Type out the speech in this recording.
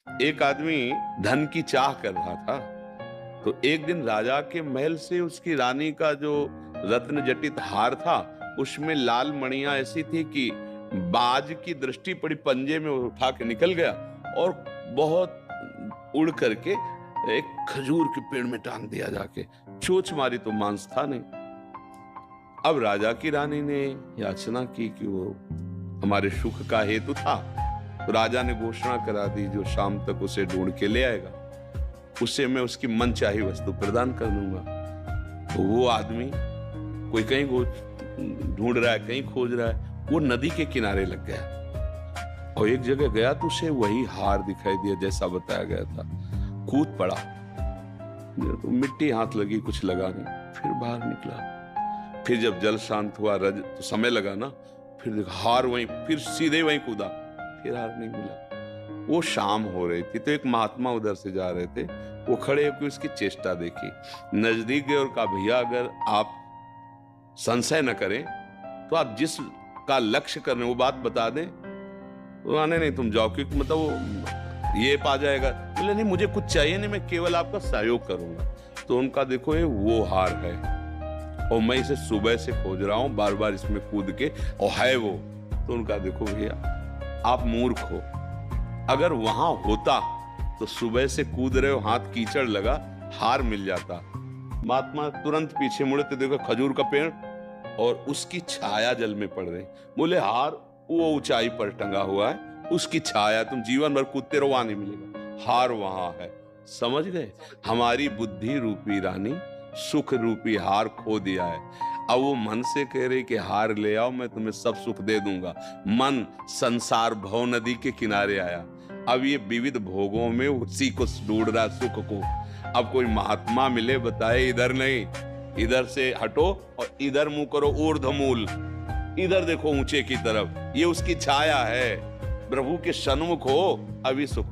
एक आदमी धन की चाह कर रहा था। तो एक दिन राजा के महल से उसकी रानी का जो रत्न जटित हार था, उसमें लाल मणियां ऐसी थी कि बाज की दृष्टि पड़ी, पंजे में उठा के निकल गया और बहुत उड़ करके एक खजूर के पेड़ में टांग दिया जाके। चोंच मारी तो मांस था नहीं। अब राजा की रानी ने याचना की कि वो हमारे सुख का हेतु था। तो राजा ने घोषणा करा दी, जो शाम तक उसे ढूंढ के ले आएगा उसे मैं उसकी मनचाही वस्तु प्रदान कर दूंगा। तो वो आदमी कोई कहीं ढूंढ रहा है, कहीं खोज रहा है, वो नदी के किनारे लग गया और एक जगह गया तो उसे वही हार दिखाई दिया जैसा बताया गया था। कूद पड़ा, तो मिट्टी हाथ लगी, कुछ लगा नहीं, फिर बाहर निकला। फिर जब जल शांत हुआ, रज तो समय लगा ना, फिर हार वहीं, फिर सीधे वहीं कूदा, फिर हार नहीं मिला। वो शाम हो रही थी तो एक महात्मा उधर से जा रहे थे, वो खड़े होकर उसकी चेष्टा देखी, नजदीक गए और कहा, भैया अगर आप संशय न करें तो आप जिस का लक्ष्य कर रहे हैं वो बात बता दें। तो आने नहीं, तुम जाओ, क्योंकि मतलब वो ये पा जाएगा। बोले नहीं, मुझे कुछ चाहिए नहीं, मैं केवल आपका सहयोग करूंगा। तो उनका देखो, ये वो हार है और मैं इसे सुबह से खोज रहा हूं, बार बार इसमें कूद के, और है वो। तो उनका देखो भैया, आप मूर्ख हो, अगर वहां होता तो सुबह से कूद रहे हो, हाथ कीचड़ लगा, हार मिल जाता। महात्मा तुरंत पीछे मुड़े तो देखो खजूर का पेड़ और उसकी छाया जल में पड़ रही। बोले हार वो ऊंचाई पर टंगा हुआ है, उसकी छाया, तुम जीवन भर कूदते रहो, वहां नहीं मिलेगा, हार वहां है। समझ गए? हमारी बुद्धि रूपी रानी सुख रूपी हार खो दिया है। अब वो मन से कह रही कि हार ले आओ, मैं तुम्हें सब सुख दे दूंगा। मन संसार भव नदी के किनारे आया, अब ये विविध भोगों में उसी को ढूंढ रहा, सुख को। अब कोई महात्मा मिले, बताए इधर नहीं, इधर से हटो और इधर मुंह करो, ऊर्ध्वमूल, इधर देखो ऊंचे की तरफ, ये उसकी छाया है। प्रभु के सन्मुख हो, अभी सुख